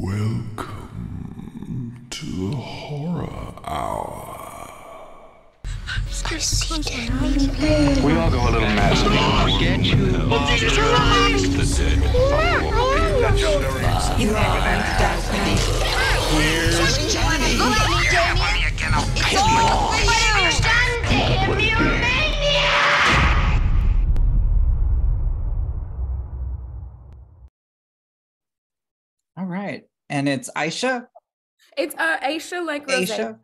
Welcome to the Horror Hour. We all go a little mad. Forget you. Here's Johnny. All right. And it's Aisha? It's Aisha, like Aisha?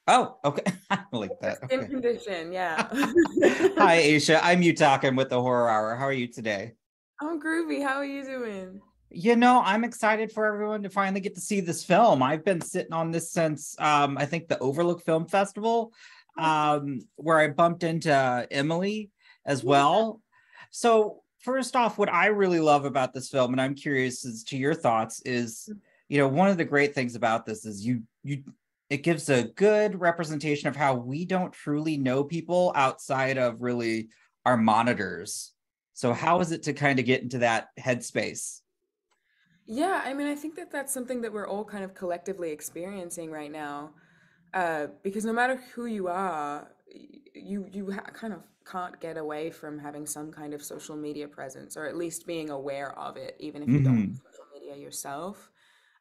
Oh, okay. I like that. Skin Okay. condition, yeah. Hi, Aisha. I'm Yutaka. I'm with the Horror Hour. How are you today? I'm groovy. How are you doing? You know, I'm excited for everyone to finally get to see this film. I've been sitting on this since, I think, the Overlook Film Festival, where I bumped into Emily as well. So first off, what I really love about this film, and I'm curious as to your thoughts, is, you know, one of the great things about this is it gives a good representation of how we don't truly know people outside of really our monitors. So how is it to kind of get into that headspace? Yeah, I mean, I think that that's something that we're all kind of collectively experiencing right now, because no matter who you are, kind of can't get away from having some kind of social media presence, or at least being aware of it, even if you don't have social media yourself.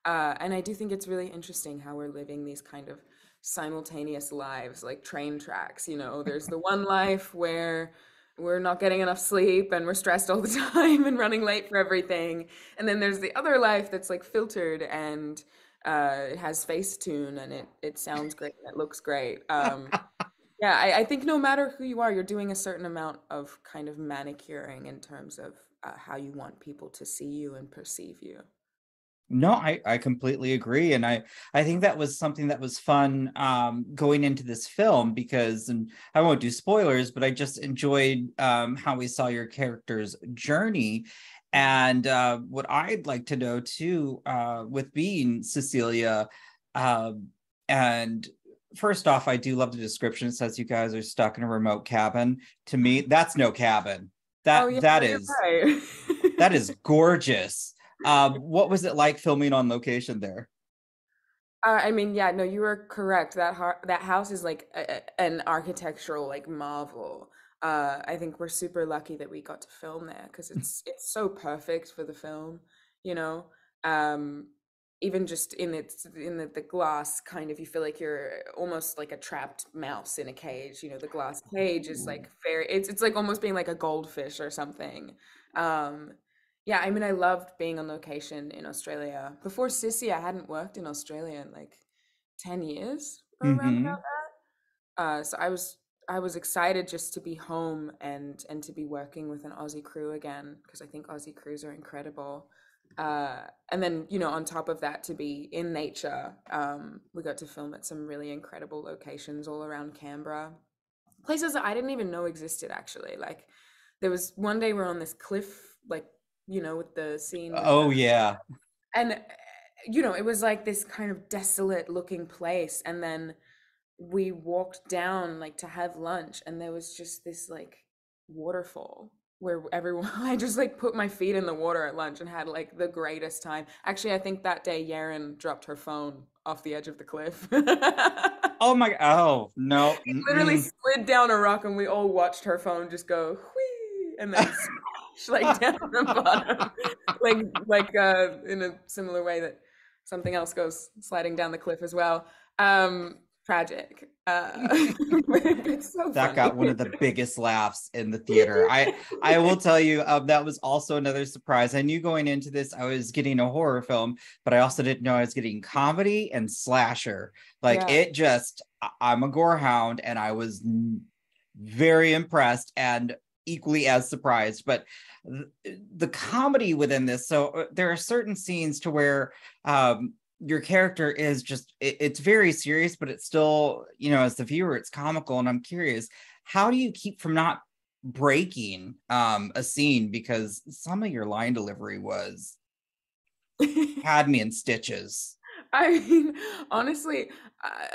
And I do think it's really interesting how we're living these kind of simultaneous lives, like train tracks. You know, there's the one life where we're not getting enough sleep and we're stressed all the time and running late for everything. And then there's the other life that's like filtered and it has Facetune and it sounds great and it looks great. Yeah, I think no matter who you are, you're doing a certain amount of kind of manicuring in terms of how you want people to see you and perceive you. No, I completely agree. And I think that was something that was fun going into this film because, and I won't do spoilers, but I just enjoyed how we saw your character's journey. And what I'd like to know too, with being Cecilia, and first off, I do love the description. It says you guys are stuck in a remote cabin. To me, that's no cabin. That is gorgeous. What was it like filming on location there? I mean, yeah, no, you are correct. That house is like an architectural like marvel. I think we're super lucky that we got to film there because it's so perfect for the film, you know. Even just in the glass kind of, you feel like you're almost like a trapped mouse in a cage. You know, the glass cage is like it's like almost being like a goldfish or something. Yeah, I mean, I loved being on location in Australia. Before Sissy, I hadn't worked in Australia in like 10 years or around about that. So I was excited just to be home and to be working with an Aussie crew again, because I think Aussie crews are incredible. And then, you know, on top of that, to be in nature, we got to film at some really incredible locations all around Canberra. Places that I didn't even know existed, actually. Like, there was one day we're on this cliff, like, you know, with the scene. Oh, yeah. And, you know, it was like this kind of desolate looking place. And then we walked down like to have lunch and there was just this like waterfall where everyone, I just like put my feet in the water at lunch and had like the greatest time. Actually, I think that day Yaren dropped her phone off the edge of the cliff. Oh my, oh no. It literally slid down a rock and we all watched her phone just go whee and then like down the bottom, like in a similar way that something else goes sliding down the cliff as well. Tragic. It's so that funny. got one of the biggest laughs in the theater. I will tell you, that was also another surprise. I knew going into this I was getting a horror film, but I also didn't know I was getting comedy and slasher. Like it just, I'm a gore hound and I was very impressed and equally as surprised. But the comedy within this, so there are certain scenes to where your character is just, it's very serious, but it's still, you know, as the viewer, it's comical. And I'm curious, how do you keep from not breaking a scene? Because some of your line delivery had me in stitches. I mean, honestly,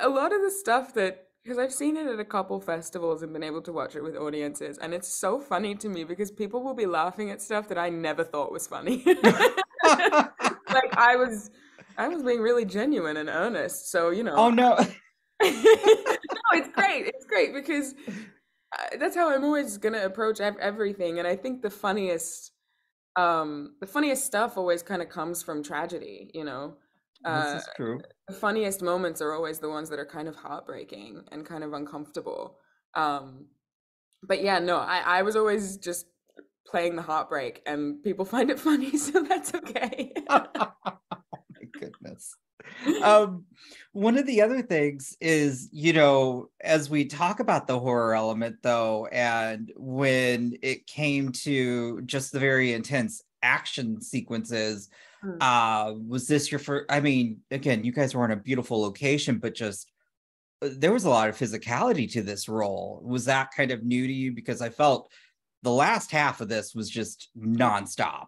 a lot of the stuff that, because I've seen it at a couple festivals and been able to watch it with audiences, and it's so funny to me because people will be laughing at stuff that I never thought was funny. like I was being really genuine and earnest. So, you know. Oh no. No, it's great. It's great because that's how I'm always gonna approach everything. And I think the funniest stuff always kind of comes from tragedy, you know. This Uh, is true. the funniest moments are always the ones that are kind of heartbreaking and kind of uncomfortable. Um, but yeah, no, I was always just playing the heartbreak, and people find it funny, so that's okay. My goodness. Um, one of the other things is, you know, as we talk about the horror element though, and when it came to just the very intense action sequences, Mm. was this your first? I mean, again, you guys were in a beautiful location, but just there was a lot of physicality to this role. Was that kind of new to you? Because I felt the last half of this was just nonstop.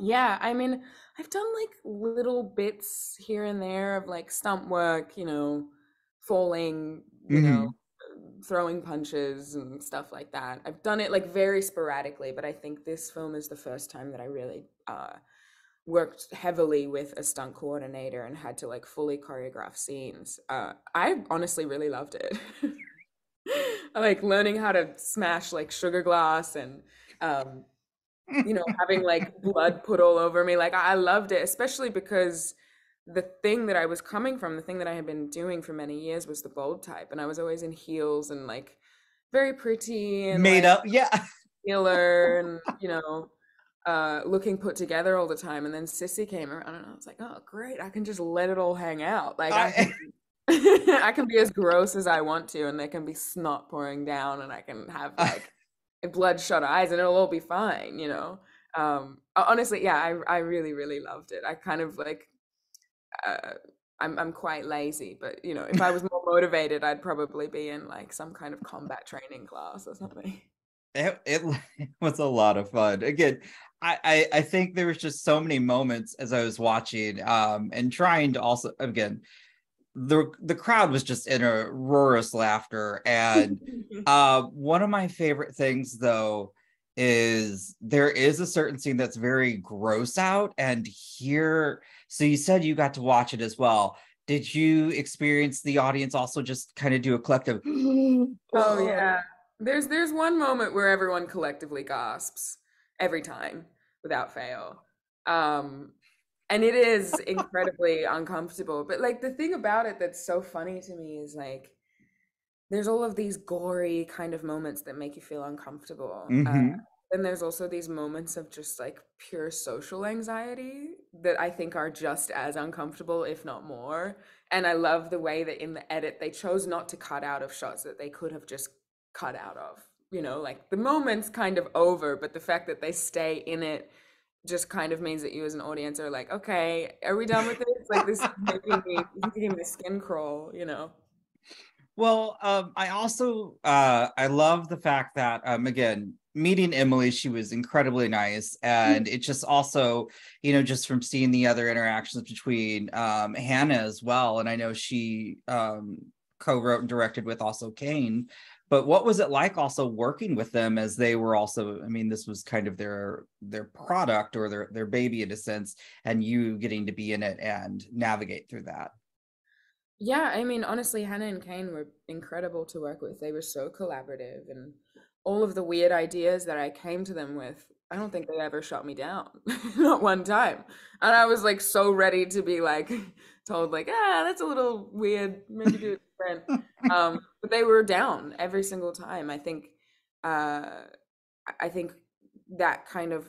Yeah, I mean, I've done like little bits here and there of like stunt work, you know, falling, you know, Mhm. throwing punches and stuff like that. I've done it like very sporadically, but I think this film is the first time that I really worked heavily with a stunt coordinator and had to like fully choreograph scenes. I honestly really loved it. I like learning how to smash like sugar glass and um, you know, having like blood put all over me. Like I loved it, especially because the thing that I was coming from, the thing that I had been doing for many years was the bold type. And I was always in heels and like very pretty and Made like up, yeah. healer and, you know, looking put together all the time. And then Sissy came around and I was like, oh great, I can just let it all hang out. Like I can I I can be as gross as I want to, and there can be snot pouring down, and I can have like bloodshot eyes, and it'll all be fine, you know. Honestly, yeah, I really really loved it. I kind of like uh, I'm quite lazy, but you know, if I was more motivated, I'd probably be in like some kind of combat training class or something. it was a lot of fun. Again, I think there was just so many moments as I was watching, and trying to also, again, the crowd was just in a roarous laughter. And one of my favorite things though is there is a certain scene that's very gross out, and here, so you said you got to watch it as well. Did you experience the audience also just kind of do a collective Oh yeah. There's one moment where everyone collectively gasps every time without fail. Um and it is incredibly uncomfortable. But like the thing about it that's so funny to me is like there's all of these gory kind of moments that make you feel uncomfortable. Mhm. And there's also these moments of just like pure social anxiety that I think are just as uncomfortable, if not more. And I love the way that in the edit they chose not to cut out of shots that they could have just cut out of. You know, like the moment's kind of over, but the fact that they stay in it just kind of means that you as an audience are like, okay, are we done with this? Like this is making me skin crawl, you know. Well, I also I love the fact that again, meeting Emily, she was incredibly nice, and it just also, you know, just from seeing the other interactions between Hannah as well, and I know she co-wrote and directed with also Kane. But what was it like also working with them, as they were also, I mean, this was kind of their product or their baby in a sense, and you getting to be in it and navigate through that. Yeah, I mean, honestly, Hannah and Kane were incredible to work with. They were so collaborative, and all of the weird ideas that I came to them with, I don't think they ever shut me down, not one time. And I was like so ready to be like told like, ah, that's a little weird, maybe do it different. But they were down every single time. Uh, I think that kind of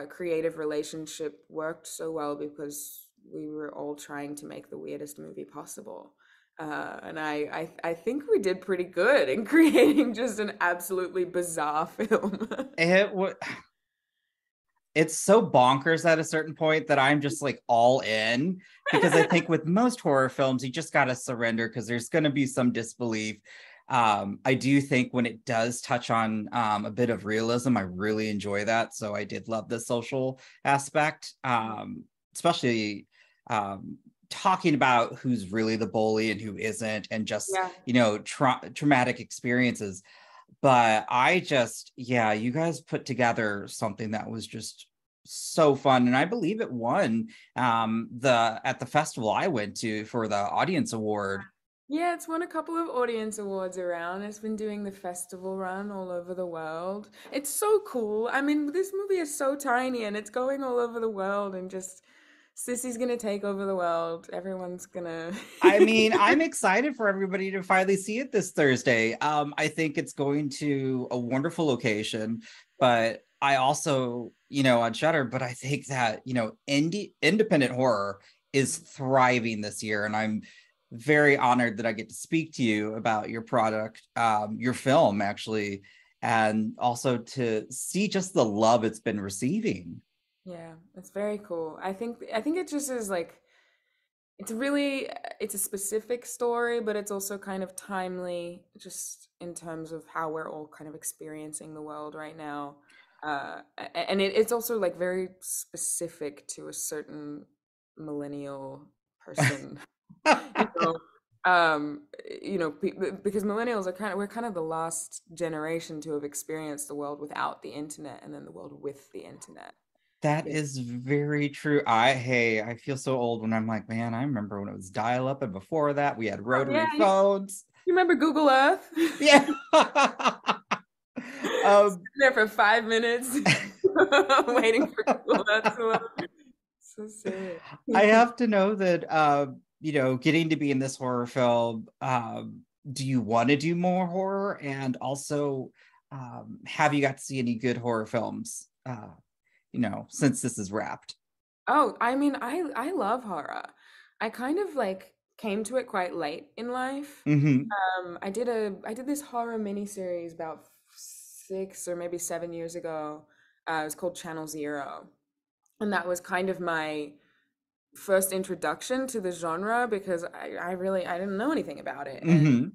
creative relationship worked so well because we were all trying to make the weirdest movie possible. And I think we did pretty good in creating just an absolutely bizarre film. It was it's so bonkers at a certain point that I'm just like all in, because I think with most horror films, you just got to surrender because there's going to be some disbelief. I do think when it does touch on a bit of realism, I really enjoy that. So I did love the social aspect, especially talking about who's really the bully and who isn't, and just, Yeah. you know, traumatic experiences. But I just, yeah, you guys put together something that was just so fun, and I believe it won at the festival I went to for the audience award. Yeah, it's won a couple of audience awards around. It's been doing the festival run all over the world. It's so cool. I mean, this movie is so tiny and it's going all over the world and just Sissy's gonna take over the world. Everyone's gonna I mean, I'm excited for everybody to finally see it this Thursday. I think it's going to a wonderful location, but I also, on Shudder, but I think that, independent horror is thriving this year. And I'm very honored that I get to speak to you about your product, your film, actually, and also to see just the love it's been receiving. Yeah, it's very cool. I think it just is like it's really it's a specific story, but it's also kind of timely just in terms of how we're all kind of experiencing the world right now. And it's also like very specific to a certain millennial person, you know. Because millennials are we're kind of the last generation to have experienced the world without the internet and then the world with the internet. That is very true. I feel so old when I'm like, man, I remember when it was dial up, and before that we had Oh, rotary yeah, phones. you remember Google Earth? Yeah. Sitting there for 5 minutes waiting for Google Earth to load. So silly. I have to know that getting to be in this horror film, do you want to do more horror? And also, have you got to see any good horror films? Since this is wrapped. Oh, I mean, I love horror. I kind of like came to it quite late in life. Mm-hmm. I did this horror miniseries about 6 or maybe 7 years ago. It was called Channel Zero, and that was kind of my first introduction to the genre because I didn't know anything about it. And Mm-hmm.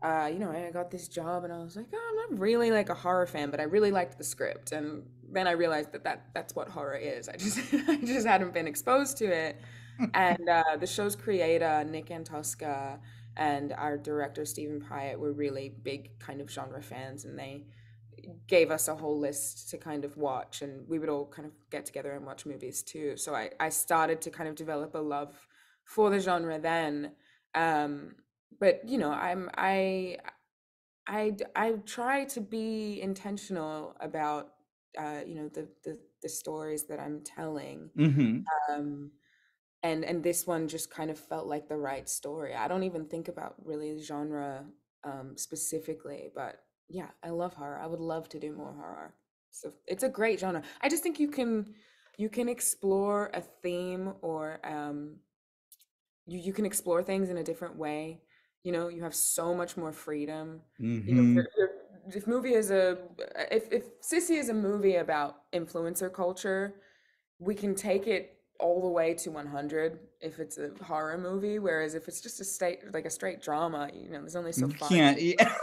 I got this job and I was like, oh, I'm not really like a horror fan, but I really liked the script. And then I realized that's what horror is. I just hadn't been exposed to it. And the show's creator, Nick Antosca, and our director, Stephen Pyatt, were really big kind of genre fans, and they gave us a whole list to kind of watch, and we would all kind of get together and watch movies too. So I started to kind of develop a love for the genre then. But I try to be intentional about the stories that I'm telling. Mm-hmm. Um, and this one just kind of felt like the right story. I don't even think about really genre specifically, but yeah, I love horror. I would love to do more horror. So it's a great genre. I just think you can explore a theme or you can explore things in a different way. You have so much more freedom. Mm-hmm. If movie is a if Sissy is a movie about influencer culture, we can take it all the way to 100 if it's a horror movie, whereas if it's just a straight drama, there's only so You far. can't. Yeah.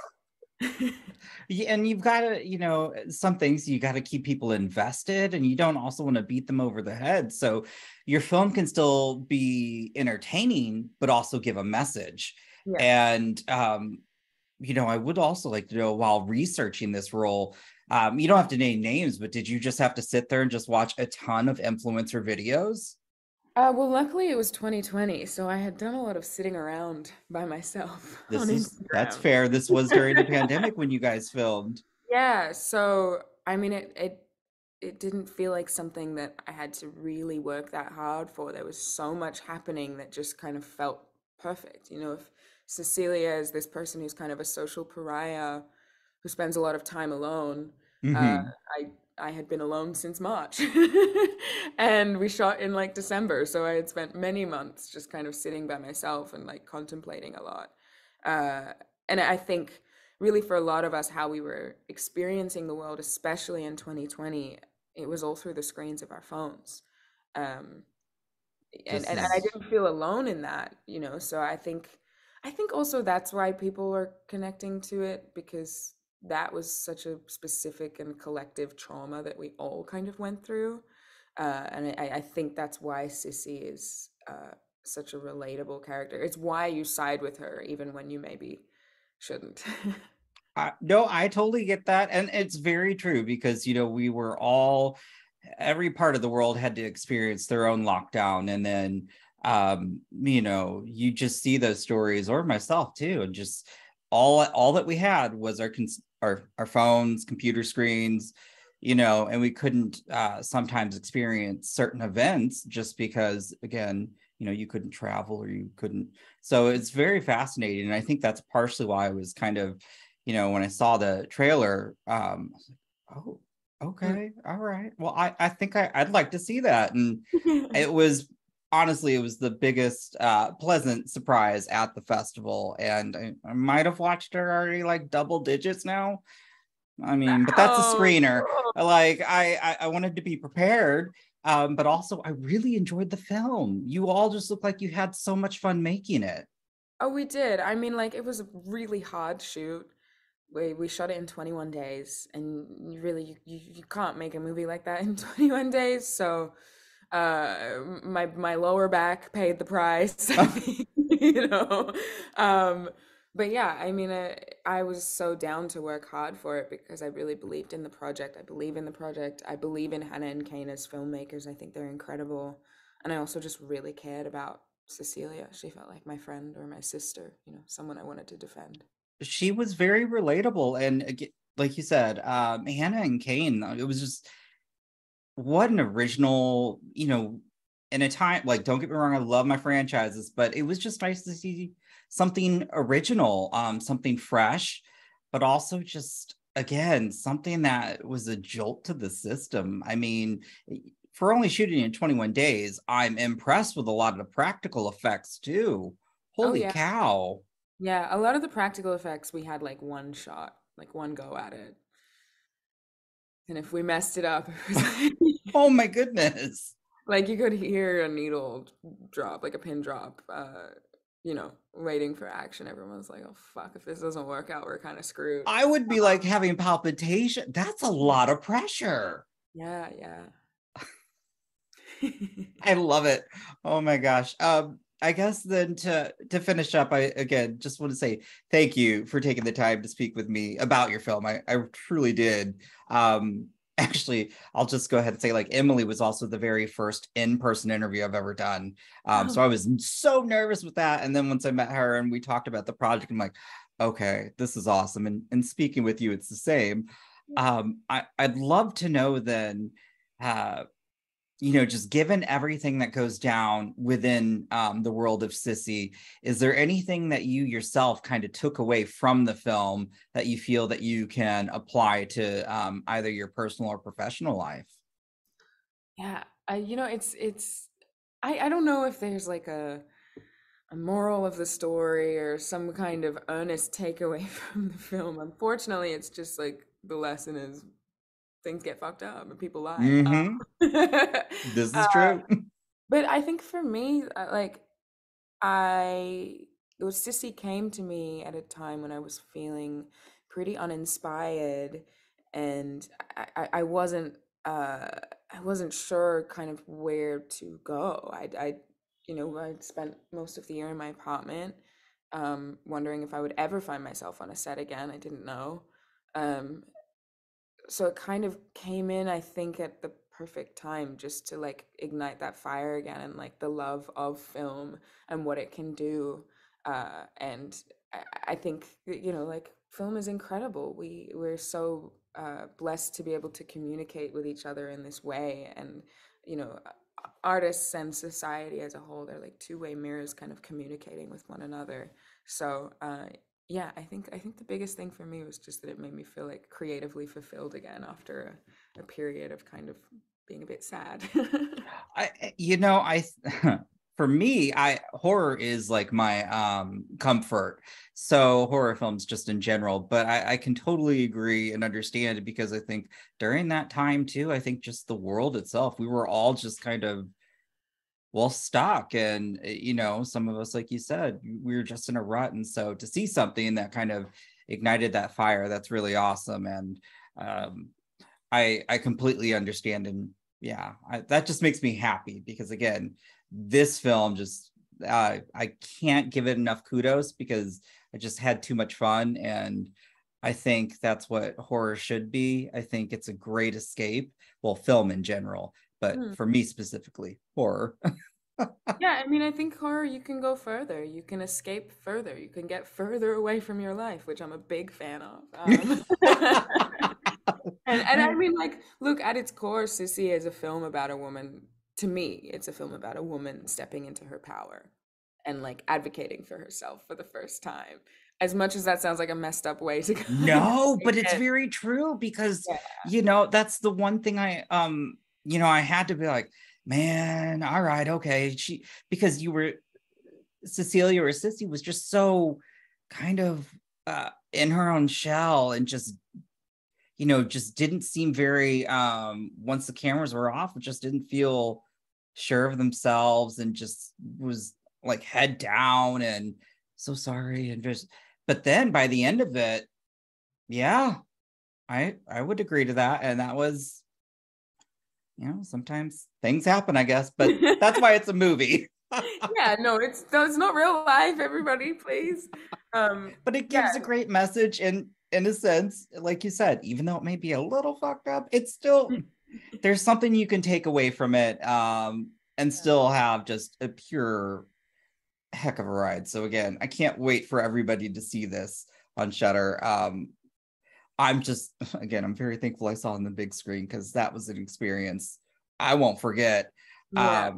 Yeah, and you've got to, some things you got to keep people invested, and you don't also want to beat them over the head. So your film can still be entertaining, but also give a message. Yeah. And, I would also like to know, while researching this role, you don't have to name names, but did you just have to sit there and just watch a ton of influencer videos? Well, luckily it was 2020, so I had done a lot of sitting around by myself on That's Instagram. fair. This was during the pandemic when you guys filmed. Yeah, so I mean it didn't feel like something that I had to really work that hard for. There was so much happening that just kind of felt perfect. If Cecilia is this person who's kind of a social pariah who spends a lot of time alone, Mm-hmm. I had been alone since March. And we shot in like December, so I had spent many months just kind of sitting by myself and like contemplating a lot. And I think really for a lot of us, how we were experiencing the world, especially in 2020, it was all through the screens of our phones. Um, and I didn't feel alone in that, so I think also that's why people are connecting to it, because that was such a specific and collective trauma that we all kind of went through. And I think that's why Sissy is such a relatable character. It's why you side with her even when you maybe shouldn't. No, I totally get that. And it's very true because, we were all every part of the world had to experience their own lockdown, and then you know, you just see those stories, or myself too, and just all that we had was our phones, computer screens, you know, and we couldn't sometimes experience certain events just because, again, you know, you couldn't travel or you couldn't. So it's very fascinating, and I think that's partially why I was kind of, you know, when I saw the trailer, I was like, oh, okay, all right, well, I think I'd like to see that. And it was, honestly, it was the biggest pleasant surprise at the festival, and I might have watched it already like double digits now. I mean, but that's a Oh, screener. cool. Like I wanted to be prepared, but also I really enjoyed the film. You all just look like you had so much fun making it. Oh, we did. I mean, like it was a really hard shoot. We shot it in 21 days, and you really you can't make a movie like that in 21 days. So my lower back paid the price, I think, you know. Um, but yeah, I mean, I was so down to work hard for it because I really believed in the project. I believe in the project. I believe in Hannah and Kane as filmmakers. I think they're incredible. And I also just really cared about Cecilia. She felt like my friend or my sister, you know, someone I wanted to defend. She was very relatable, and like you said, Hannah and Kane. It was just, what an original, you know, in a time, like, don't get me wrong, I love my franchises, but it was just nice to see something original, something fresh, but also just, again, something that was a jolt to the system. I mean, for only shooting in 21 days, I'm impressed with a lot of the practical effects too. Oh Holy yeah. cow. Yeah, a lot of the practical effects we had like one shot, like one go at it. And if we messed it up, it was Oh my goodness. like you could hear a needle drop, like a pin drop, you know, waiting for action. Everyone was like, "Oh fuck, if this doesn't work out, we're kind of screwed." I would be like having palpitation. That's a lot of pressure. Yeah, yeah. I love it. Oh my gosh. I guess then to finish up, I again just want to say thank you for taking the time to speak with me about your film. I truly did. Actually, I'll just go ahead and say, like, Emily was also the very first in-person interview I've ever done. So I was so nervous with that. And then once I met her and we talked about the project, I'm like, okay, this is awesome. And speaking with you, it's the same. I'd love to know then, uh, you know, just given everything that goes down within the world of Sissy, is there anything that you yourself kind of took away from the film that you feel that you can apply to either your personal or professional life? Yeah, you know, it's I don't know if there's like a moral of the story or some kind of earnest takeaway from the film. Unfortunately, it's just like the lesson is things get fucked up and people lie. Mm-hmm. This is Uh, true. but I think for me, like I, it was Sissy came to me at a time when I was feeling pretty uninspired, and I wasn't uh I wasn't sure kind of where to go. I you know, I'd spent most of the year in my apartment, wondering if I would ever find myself on a set again. I didn't know. Um, so it kind of came in, I think, at the perfect time just to like ignite that fire again and like the love of film and what it can do. And I think you know, like film is incredible. We're so blessed to be able to communicate with each other in this way, and you know, artists and society as a whole, they're like two-way mirrors, kind of communicating with one another. So yeah, I think the biggest thing for me was just that it made me feel like creatively fulfilled again after a period of kind of being a bit sad. You know, for me, I horror is like my comfort. So horror films just in general, but I can totally agree and understand it, because I think during that time too, I think just the world itself, we were all just kind of, well, stuck. And you know, some of us, like you said, we were just in a rut. And so to see something that kind of ignited that fire, that's really awesome. And um I completely understand. And yeah, that just makes me happy, because again, this film just, I can't give it enough kudos, because I just had too much fun. And I think that's what horror should be. I think it's a great escape. Well, film in general, but for me specifically, horror. Yeah, I mean, I think horror, you can go further. You can escape further. You can get further away from your life, which I'm a big fan of. And I mean, like, look, at its core, Sissy is a film about a woman. To me, it's a film about a woman stepping into her power and like advocating for herself for the first time. As much as that sounds like a messed up way to go. No, but it's very true because, you know, that's the one thing I had to be like, man, all right, okay. Because you were, Cecilia or Sissy was just so kind of in her own shell and just, you know, just didn't seem very, once the cameras were off, it just didn't feel sure of themselves and just was like head down and so sorry. And just, but then by the end of it, yeah, I would agree to that. And that was, you know, sometimes things happen, I guess, but that's why it's a movie. Yeah, no, it's not real life, everybody, please. But it gives a great message in a sense, like you said, even though it may be a little fucked up, it's still, there's something you can take away from it, and still have just a pure heck of a ride. So again, I can't wait for everybody to see this on Shudder. I'm very thankful I saw it on the big screen because that was an experience I won't forget. But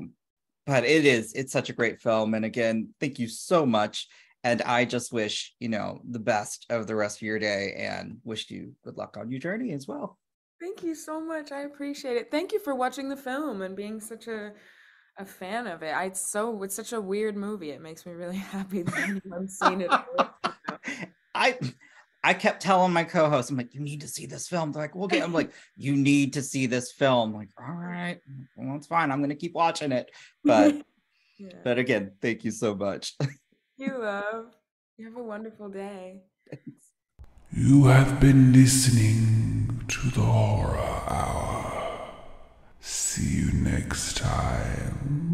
it's such a great film. And again, thank you so much. And I just wish, you know, the best of the rest of your day and wish you good luck on your journey as well. Thank you so much. I appreciate it. Thank you for watching the film and being such a fan of it. It's such a weird movie. It makes me really happy that anyone's seen it. I kept telling my co-host, I'm like, you need to see this film. They're like, I'm like, you need to see this film. I'm like, all right, well, that's fine. I'm going to keep watching it. But, but again, thank you so much. You love. You have a wonderful day. Thanks. You have been listening to the Horror Hour. See you next time.